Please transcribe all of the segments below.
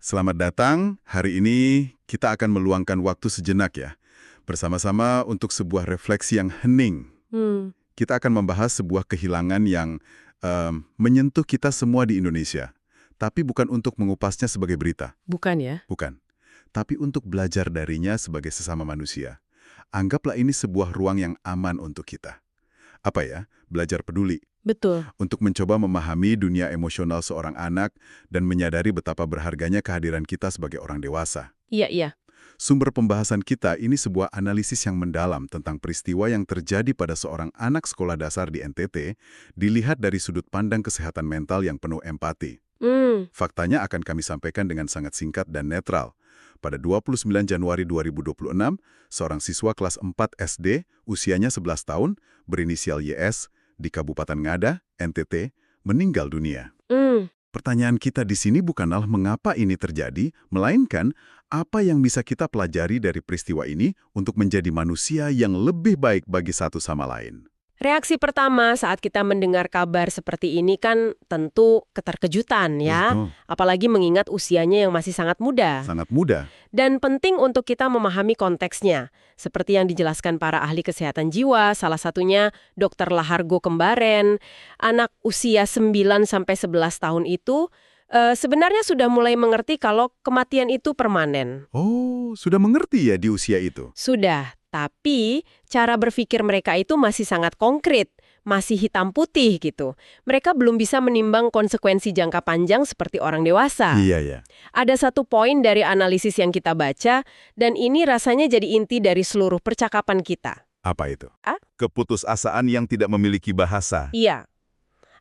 Selamat datang. Hari ini kita akan meluangkan waktu sejenak ya, bersama-sama untuk sebuah refleksi yang hening. Kita akan membahas sebuah kehilangan yang menyentuh kita semua di Indonesia. Tapi bukan untuk mengupasnya sebagai berita. Bukan ya? Bukan. Tapi untuk belajar darinya sebagai sesama manusia. Anggaplah ini sebuah ruang yang aman untuk kita. Apa ya? Belajar peduli. Betul. Untuk mencoba memahami dunia emosional seorang anak dan menyadari betapa berharganya kehadiran kita sebagai orang dewasa. Iya. Sumber pembahasan kita ini sebuah analisis yang mendalam tentang peristiwa yang terjadi pada seorang anak sekolah dasar di NTT, dilihat dari sudut pandang kesehatan mental yang penuh empati. Faktanya akan kami sampaikan dengan sangat singkat dan netral. Pada 29 Januari 2026, seorang siswa kelas 4 SD, usianya 11 tahun, berinisial YS, di Kabupaten Ngada, NTT, meninggal dunia. Pertanyaan kita di sini bukanlah mengapa ini terjadi, melainkan apa yang bisa kita pelajari dari peristiwa ini untuk menjadi manusia yang lebih baik bagi satu sama lain. Reaksi pertama saat kita mendengar kabar seperti ini kan tentu keterkejutan ya. Betul. Apalagi mengingat usianya yang masih sangat muda. Sangat mudah. Dan penting untuk kita memahami konteksnya. Seperti yang dijelaskan para ahli kesehatan jiwa, salah satunya Dr. Lahargo Kembaren, anak usia 9-11 tahun itu sebenarnya sudah mulai mengerti kalau kematian itu permanen. Oh, sudah mengerti ya di usia itu? Sudah, tapi cara berpikir mereka itu masih sangat konkret, masih hitam putih gitu. Mereka belum bisa menimbang konsekuensi jangka panjang seperti orang dewasa. Iya. Ada satu poin dari analisis yang kita baca, dan ini rasanya jadi inti dari seluruh percakapan kita. Apa itu? Keputusasaan yang tidak memiliki bahasa. Iya.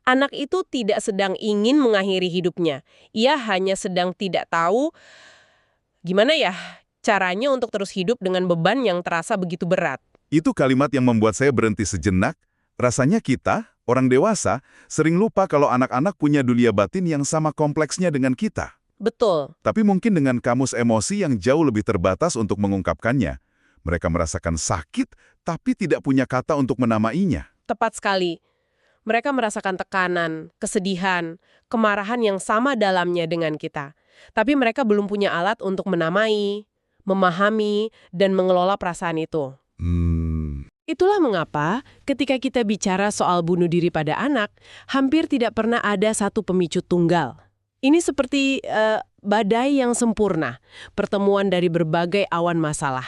Anak itu tidak sedang ingin mengakhiri hidupnya. Ia hanya sedang tidak tahu gimana ya caranya untuk terus hidup dengan beban yang terasa begitu berat. Itu kalimat yang membuat saya berhenti sejenak. Rasanya kita, orang dewasa, sering lupa kalau anak-anak punya dunia batin yang sama kompleksnya dengan kita. Betul. Tapi mungkin dengan kamus emosi yang jauh lebih terbatas untuk mengungkapkannya. Mereka merasakan sakit, tapi tidak punya kata untuk menamainya. Tepat sekali. Mereka merasakan tekanan, kesedihan, kemarahan yang sama dalamnya dengan kita. Tapi mereka belum punya alat untuk menamai, memahami, dan mengelola perasaan itu. Itulah mengapa ketika kita bicara soal bunuh diri pada anak, hampir tidak pernah ada satu pemicu tunggal. Ini seperti badai yang sempurna, pertemuan dari berbagai awan masalah.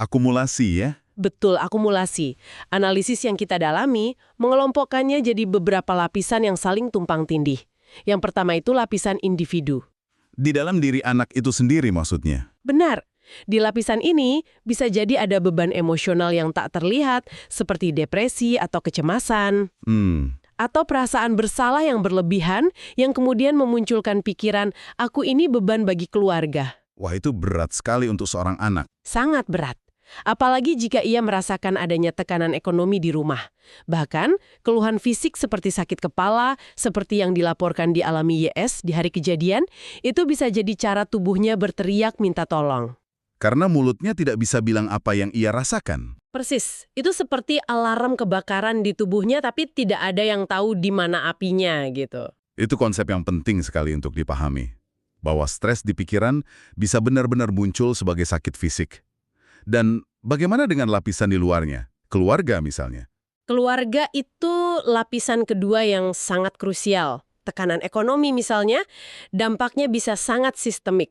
Akumulasi ya? Betul, akumulasi. Analisis yang kita dalami mengelompokkannya jadi beberapa lapisan yang saling tumpang tindih. Yang pertama itu lapisan individu. Di dalam diri anak itu sendiri maksudnya? Benar. Di lapisan ini bisa jadi ada beban emosional yang tak terlihat, seperti depresi atau kecemasan. Atau perasaan bersalah yang berlebihan yang kemudian memunculkan pikiran, aku ini beban bagi keluarga. Wah, itu berat sekali untuk seorang anak. Sangat berat. Apalagi jika ia merasakan adanya tekanan ekonomi di rumah. Bahkan, keluhan fisik seperti sakit kepala, seperti yang dilaporkan dialami YS di hari kejadian, itu bisa jadi cara tubuhnya berteriak minta tolong. Karena mulutnya tidak bisa bilang apa yang ia rasakan. Persis, itu seperti alarm kebakaran di tubuhnya tapi tidak ada yang tahu di mana apinya gitu. Itu konsep yang penting sekali untuk dipahami. Bahwa stres di pikiran bisa benar-benar muncul sebagai sakit fisik. Dan bagaimana dengan lapisan di luarnya? Keluarga misalnya. Keluarga itu lapisan kedua yang sangat krusial. Tekanan ekonomi misalnya, dampaknya bisa sangat sistemik.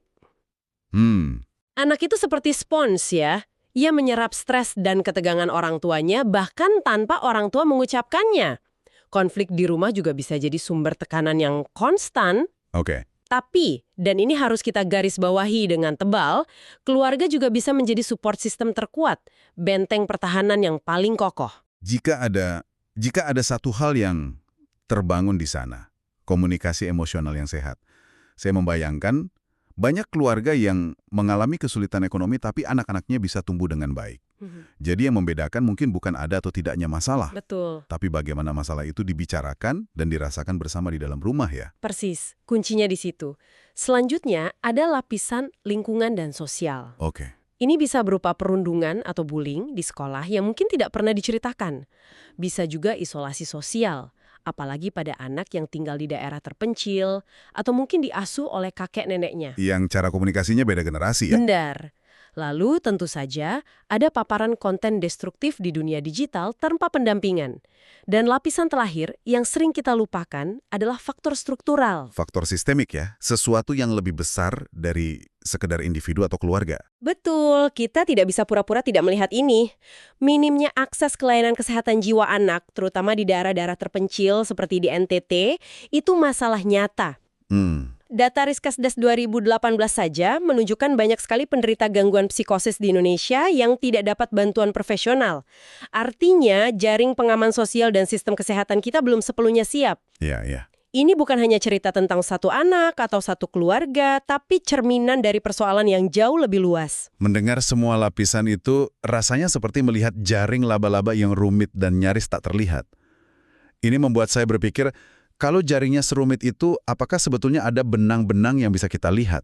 Anak itu seperti spons ya. Ia menyerap stres dan ketegangan orang tuanya bahkan tanpa orang tua mengucapkannya. Konflik di rumah juga bisa jadi sumber tekanan yang konstan. Oke. Tapi, dan ini harus kita garis bawahi dengan tebal, keluarga juga bisa menjadi support system terkuat, benteng pertahanan yang paling kokoh. Jika ada satu hal yang terbangun di sana, komunikasi emosional yang sehat. Saya membayangkan banyak keluarga yang mengalami kesulitan ekonomi tapi anak-anaknya bisa tumbuh dengan baik. Jadi yang membedakan mungkin bukan ada atau tidaknya masalah. Betul. Tapi bagaimana masalah itu dibicarakan dan dirasakan bersama di dalam rumah ya. Persis, kuncinya di situ. Selanjutnya ada lapisan lingkungan dan sosial. Oke. Ini bisa berupa perundungan atau bullying di sekolah yang mungkin tidak pernah diceritakan. Bisa juga isolasi sosial apalagi pada anak yang tinggal di daerah terpencil atau mungkin diasuh oleh kakek neneknya. Yang cara komunikasinya beda generasi ya? Benar. Lalu tentu saja ada paparan konten destruktif di dunia digital tanpa pendampingan. Dan lapisan terakhir yang sering kita lupakan adalah faktor struktural. Faktor sistemik ya, sesuatu yang lebih besar dari sekedar individu atau keluarga. Betul, kita tidak bisa pura-pura tidak melihat ini. Minimnya akses ke layanan kesehatan jiwa anak, terutama di daerah-daerah terpencil seperti di NTT, itu masalah nyata. Data Riskesdas 2018 saja menunjukkan banyak sekali penderita gangguan psikosis di Indonesia yang tidak dapat bantuan profesional. Artinya, jaring pengaman sosial dan sistem kesehatan kita belum sepenuhnya siap. Iya, iya. Ini bukan hanya cerita tentang satu anak atau satu keluarga, tapi cerminan dari persoalan yang jauh lebih luas. Mendengar semua lapisan itu rasanya seperti melihat jaring laba-laba yang rumit dan nyaris tak terlihat. Ini membuat saya berpikir, kalau jaringnya serumit itu, apakah sebetulnya ada benang-benang yang bisa kita lihat?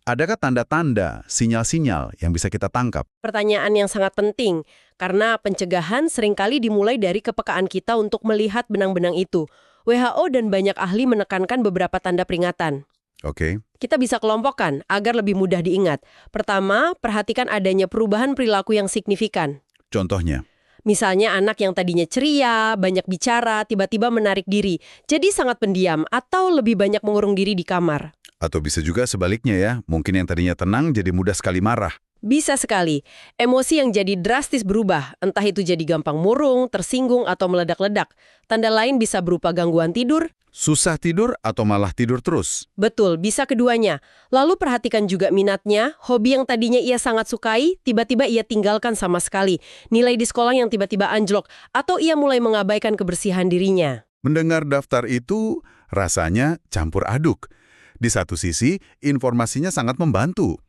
Adakah tanda-tanda, sinyal-sinyal yang bisa kita tangkap? Pertanyaan yang sangat penting, karena pencegahan seringkali dimulai dari kepekaan kita untuk melihat benang-benang itu. WHO dan banyak ahli menekankan beberapa tanda peringatan. Oke. Kita bisa kelompokkan agar lebih mudah diingat. Pertama, perhatikan adanya perubahan perilaku yang signifikan. Contohnya? Misalnya anak yang tadinya ceria, banyak bicara, tiba-tiba menarik diri, jadi sangat pendiam atau lebih banyak mengurung diri di kamar. Atau bisa juga sebaliknya ya, mungkin yang tadinya tenang jadi mudah sekali marah. Bisa sekali. Emosi yang jadi drastis berubah, entah itu jadi gampang murung, tersinggung, atau meledak-ledak. Tanda lain bisa berupa gangguan tidur. Susah tidur atau malah tidur terus? Betul, bisa keduanya. Lalu perhatikan juga minatnya, hobi yang tadinya ia sangat sukai, tiba-tiba ia tinggalkan sama sekali. Nilai di sekolah yang tiba-tiba anjlok, atau ia mulai mengabaikan kebersihan dirinya. Mendengar daftar itu, rasanya campur aduk. Di satu sisi, informasinya sangat membantu.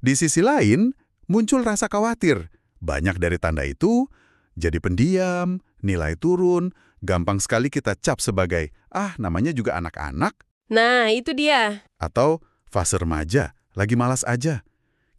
Di sisi lain, muncul rasa khawatir. Banyak dari tanda itu jadi pendiam, nilai turun, gampang sekali kita cap sebagai, namanya juga anak-anak. Nah, itu dia. Atau fase remaja, lagi malas aja.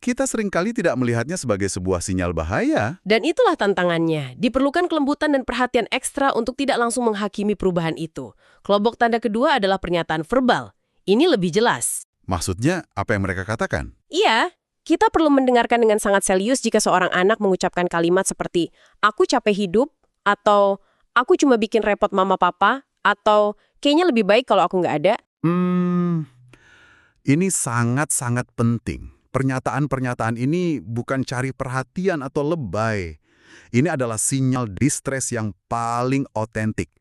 Kita seringkali tidak melihatnya sebagai sebuah sinyal bahaya. Dan itulah tantangannya. Diperlukan kelembutan dan perhatian ekstra untuk tidak langsung menghakimi perubahan itu. Kelompok tanda kedua adalah pernyataan verbal. Ini lebih jelas. Maksudnya, apa yang mereka katakan? Iya, kita perlu mendengarkan dengan sangat serius jika seorang anak mengucapkan kalimat seperti, aku capek hidup, atau aku cuma bikin repot mama papa, atau kayaknya lebih baik kalau aku nggak ada. Ini sangat-sangat penting. Pernyataan-pernyataan ini bukan cari perhatian atau lebay. Ini adalah sinyal distres yang paling otentik.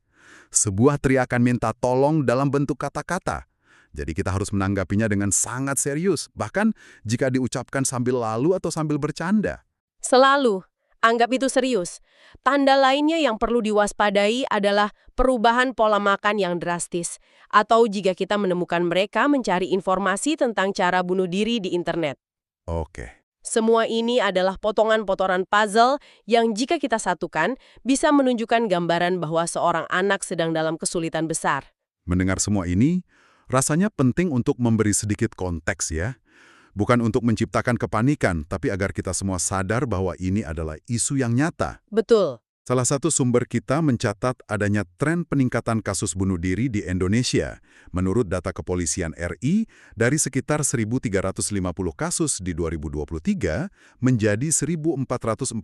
Sebuah teriakan minta tolong dalam bentuk kata-kata. Jadi kita harus menanggapinya dengan sangat serius, bahkan jika diucapkan sambil lalu atau sambil bercanda. Selalu. Anggap itu serius. Tanda lainnya yang perlu diwaspadai adalah perubahan pola makan yang drastis. Atau jika kita menemukan mereka mencari informasi tentang cara bunuh diri di internet. Oke. Semua ini adalah potongan-potongan puzzle yang jika kita satukan bisa menunjukkan gambaran bahwa seorang anak sedang dalam kesulitan besar. Mendengar semua ini, rasanya penting untuk memberi sedikit konteks ya. Bukan untuk menciptakan kepanikan, tapi agar kita semua sadar bahwa ini adalah isu yang nyata. Betul. Salah satu sumber kita mencatat adanya tren peningkatan kasus bunuh diri di Indonesia. Menurut data Kepolisian RI, dari sekitar 1.350 kasus di 2023 menjadi 1.445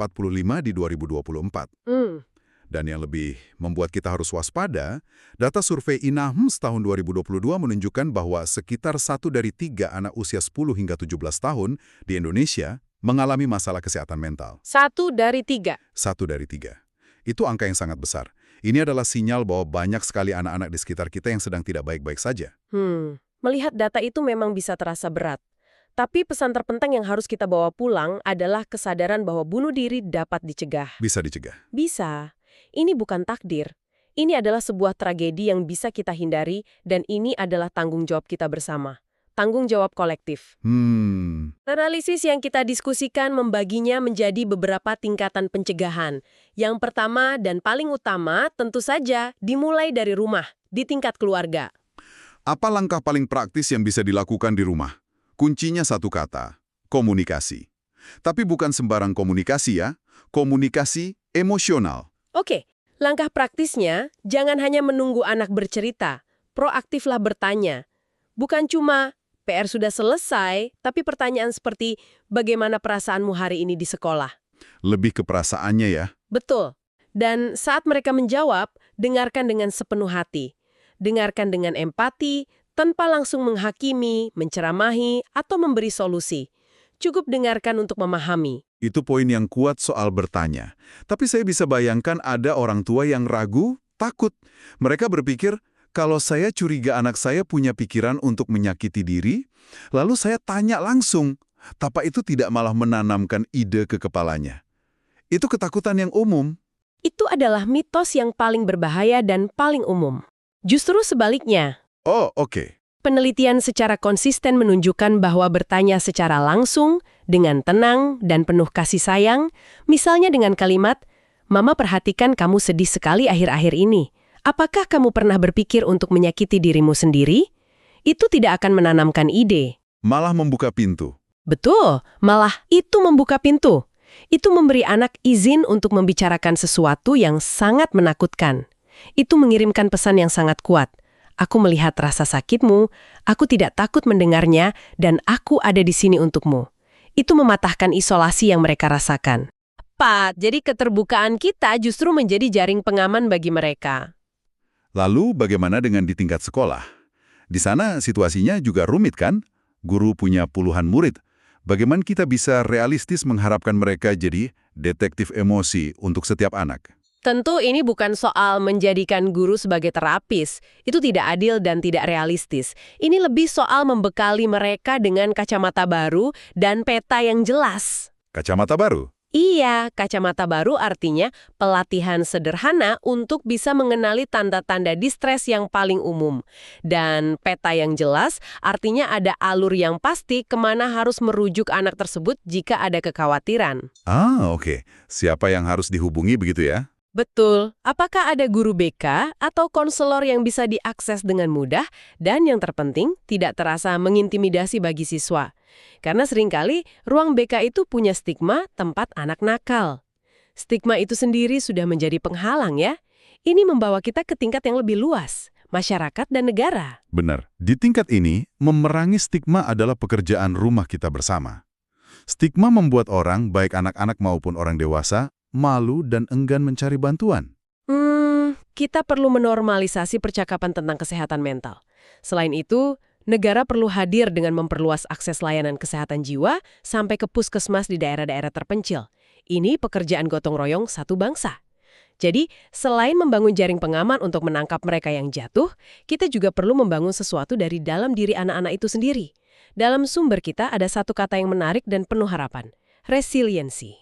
di 2024. Dan yang lebih membuat kita harus waspada, data survei INAHMS tahun 2022 menunjukkan bahwa sekitar 1 dari 3 anak usia 10 hingga 17 tahun di Indonesia mengalami masalah kesehatan mental. 1 dari 3. 1 dari 3. Itu angka yang sangat besar. Ini adalah sinyal bahwa banyak sekali anak-anak di sekitar kita yang sedang tidak baik-baik saja. Melihat data itu memang bisa terasa berat. Tapi pesan terpenting yang harus kita bawa pulang adalah kesadaran bahwa bunuh diri dapat dicegah. Bisa dicegah. Bisa. Ini bukan takdir. Ini adalah sebuah tragedi yang bisa kita hindari dan ini adalah tanggung jawab kita bersama. Tanggung jawab kolektif. Analisis yang kita diskusikan membaginya menjadi beberapa tingkatan pencegahan. Yang pertama dan paling utama tentu saja dimulai dari rumah, di tingkat keluarga. Apa langkah paling praktis yang bisa dilakukan di rumah? Kuncinya satu kata, komunikasi. Tapi bukan sembarang komunikasi ya, komunikasi emosional. Oke, Langkah praktisnya, jangan hanya menunggu anak bercerita, proaktiflah bertanya. Bukan cuma, PR sudah selesai, tapi pertanyaan seperti, bagaimana perasaanmu hari ini di sekolah? Lebih ke perasaannya ya. Betul. Dan saat mereka menjawab, dengarkan dengan sepenuh hati. Dengarkan dengan empati, tanpa langsung menghakimi, menceramahi, atau memberi solusi. Cukup dengarkan untuk memahami. Itu poin yang kuat soal bertanya. Tapi saya bisa bayangkan ada orang tua yang ragu, takut. Mereka berpikir, kalau saya curiga anak saya punya pikiran untuk menyakiti diri, lalu saya tanya langsung, tanpa itu tidak malah menanamkan ide ke kepalanya. Itu ketakutan yang umum. Itu adalah mitos yang paling berbahaya dan paling umum. Justru sebaliknya. Oh, oke. Penelitian secara konsisten menunjukkan bahwa bertanya secara langsung, dengan tenang dan penuh kasih sayang, misalnya dengan kalimat, "Mama perhatikan kamu sedih sekali akhir-akhir ini. Apakah kamu pernah berpikir untuk menyakiti dirimu sendiri?" Itu tidak akan menanamkan ide. Malah membuka pintu. Betul, malah itu membuka pintu. Itu memberi anak izin untuk membicarakan sesuatu yang sangat menakutkan. Itu mengirimkan pesan yang sangat kuat. Aku melihat rasa sakitmu, aku tidak takut mendengarnya, dan aku ada di sini untukmu. Itu mematahkan isolasi yang mereka rasakan. Pat, jadi keterbukaan kita justru menjadi jaring pengaman bagi mereka. Lalu bagaimana dengan di tingkat sekolah? Di sana situasinya juga rumit kan? Guru punya puluhan murid. Bagaimana kita bisa realistis mengharapkan mereka jadi detektif emosi untuk setiap anak? Tentu ini bukan soal menjadikan guru sebagai terapis. Itu tidak adil dan tidak realistis. Ini lebih soal membekali mereka dengan kacamata baru dan peta yang jelas. Kacamata baru? Iya, kacamata baru artinya pelatihan sederhana untuk bisa mengenali tanda-tanda distres yang paling umum. Dan peta yang jelas artinya ada alur yang pasti kemana harus merujuk anak tersebut jika ada kekhawatiran. Ah, oke. Siapa yang harus dihubungi begitu ya? Betul. Apakah ada guru BK atau konselor yang bisa diakses dengan mudah dan yang terpenting tidak terasa mengintimidasi bagi siswa? Karena seringkali ruang BK itu punya stigma tempat anak nakal. Stigma itu sendiri sudah menjadi penghalang ya. Ini membawa kita ke tingkat yang lebih luas, masyarakat dan negara. Benar. Di tingkat ini, memerangi stigma adalah pekerjaan rumah kita bersama. Stigma membuat orang, baik anak-anak maupun orang dewasa, malu dan enggan mencari bantuan. Kita perlu menormalisasi percakapan tentang kesehatan mental. Selain itu, negara perlu hadir dengan memperluas akses layanan kesehatan jiwa sampai ke puskesmas di daerah-daerah terpencil. Ini pekerjaan gotong royong satu bangsa. Jadi, selain membangun jaring pengaman untuk menangkap mereka yang jatuh, kita juga perlu membangun sesuatu dari dalam diri anak-anak itu sendiri. Dalam sumber kita ada satu kata yang menarik dan penuh harapan. Resiliensi.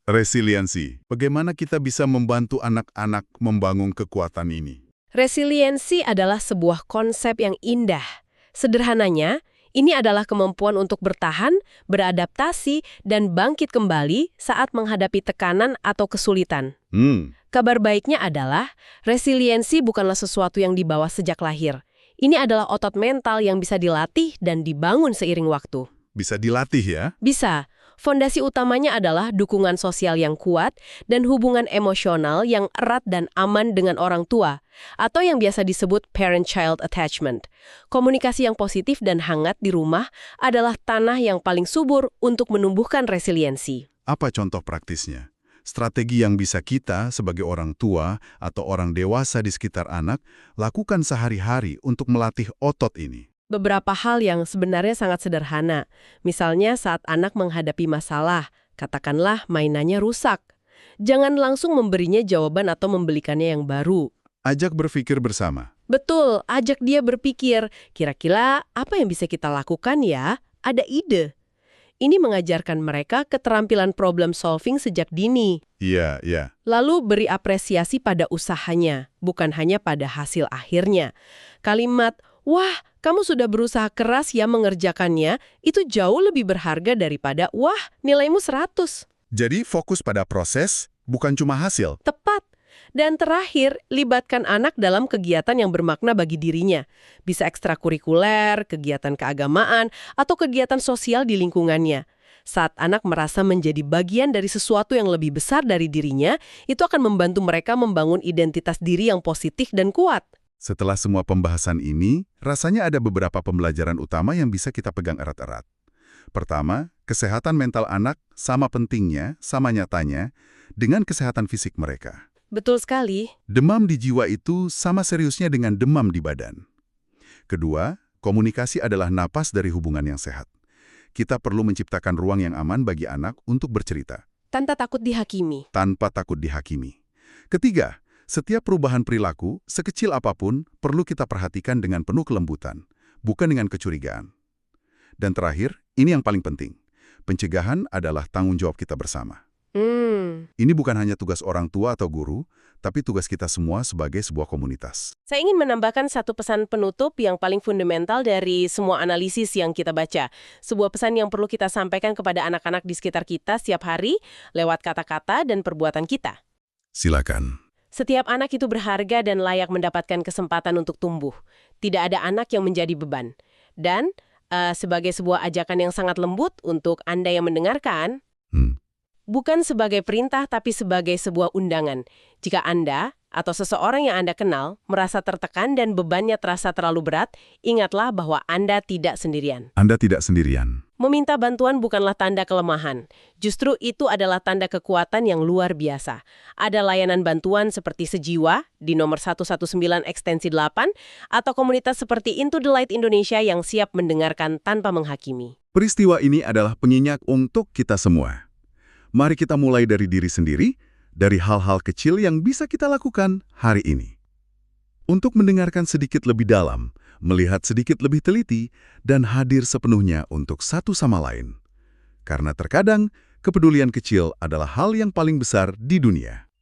Resiliensi. Bagaimana kita bisa membantu anak-anak membangun kekuatan ini? Resiliensi adalah sebuah konsep yang indah. Sederhananya, ini adalah kemampuan untuk bertahan, beradaptasi, dan bangkit kembali saat menghadapi tekanan atau kesulitan. Kabar baiknya adalah, resiliensi bukanlah sesuatu yang dibawa sejak lahir. Ini adalah otot mental yang bisa dilatih dan dibangun seiring waktu. Bisa dilatih ya? Bisa. Fondasi utamanya adalah dukungan sosial yang kuat dan hubungan emosional yang erat dan aman dengan orang tua, atau yang biasa disebut parent-child attachment. Komunikasi yang positif dan hangat di rumah adalah tanah yang paling subur untuk menumbuhkan resiliensi. Apa contoh praktisnya? Strategi yang bisa kita sebagai orang tua atau orang dewasa di sekitar anak lakukan sehari-hari untuk melatih otot ini. Beberapa hal yang sebenarnya sangat sederhana. Misalnya saat anak menghadapi masalah, katakanlah mainannya rusak. Jangan langsung memberinya jawaban atau membelikannya yang baru. Ajak berpikir bersama. Betul, ajak dia berpikir, kira-kira apa yang bisa kita lakukan ya? Ada ide. Ini mengajarkan mereka keterampilan problem solving sejak dini. Iya. Lalu beri apresiasi pada usahanya, bukan hanya pada hasil akhirnya. Kalimat, "Wah, kamu sudah berusaha keras ya mengerjakannya," itu jauh lebih berharga daripada, "Wah, nilaimu 100. Jadi fokus pada proses, bukan cuma hasil. Tepat. Dan terakhir, libatkan anak dalam kegiatan yang bermakna bagi dirinya. Bisa ekstrakurikuler, kegiatan keagamaan, atau kegiatan sosial di lingkungannya. Saat anak merasa menjadi bagian dari sesuatu yang lebih besar dari dirinya, itu akan membantu mereka membangun identitas diri yang positif dan kuat. Setelah semua pembahasan ini, rasanya ada beberapa pembelajaran utama yang bisa kita pegang erat-erat. Pertama, kesehatan mental anak sama pentingnya, sama nyatanya, dengan kesehatan fisik mereka. Betul sekali. Demam di jiwa itu sama seriusnya dengan demam di badan. Kedua, komunikasi adalah napas dari hubungan yang sehat. Kita perlu menciptakan ruang yang aman bagi anak untuk bercerita. Tanpa takut dihakimi. Tanpa takut dihakimi. Ketiga, setiap perubahan perilaku, sekecil apapun, perlu kita perhatikan dengan penuh kelembutan, bukan dengan kecurigaan. Dan terakhir, ini yang paling penting. Pencegahan adalah tanggung jawab kita bersama. Ini bukan hanya tugas orang tua atau guru, tapi tugas kita semua sebagai sebuah komunitas. Saya ingin menambahkan satu pesan penutup yang paling fundamental dari semua analisis yang kita baca. Sebuah pesan yang perlu kita sampaikan kepada anak-anak di sekitar kita setiap hari, lewat kata-kata dan perbuatan kita. Silakan. Setiap anak itu berharga dan layak mendapatkan kesempatan untuk tumbuh. Tidak ada anak yang menjadi beban. Dan sebagai sebuah ajakan yang sangat lembut untuk Anda yang mendengarkan, bukan sebagai perintah tapi sebagai sebuah undangan. Jika Anda atau seseorang yang Anda kenal merasa tertekan dan bebannya terasa terlalu berat, ingatlah bahwa Anda tidak sendirian. Anda tidak sendirian. Meminta bantuan bukanlah tanda kelemahan. Justru itu adalah tanda kekuatan yang luar biasa. Ada layanan bantuan seperti Sejiwa di nomor 119 ekstensi 8 atau komunitas seperti Into the Light Indonesia yang siap mendengarkan tanpa menghakimi. Peristiwa ini adalah pengingat untuk kita semua. Mari kita mulai dari diri sendiri, dari hal-hal kecil yang bisa kita lakukan hari ini. Untuk mendengarkan sedikit lebih dalam, melihat sedikit lebih teliti, dan hadir sepenuhnya untuk satu sama lain. Karena terkadang, kepedulian kecil adalah hal yang paling besar di dunia.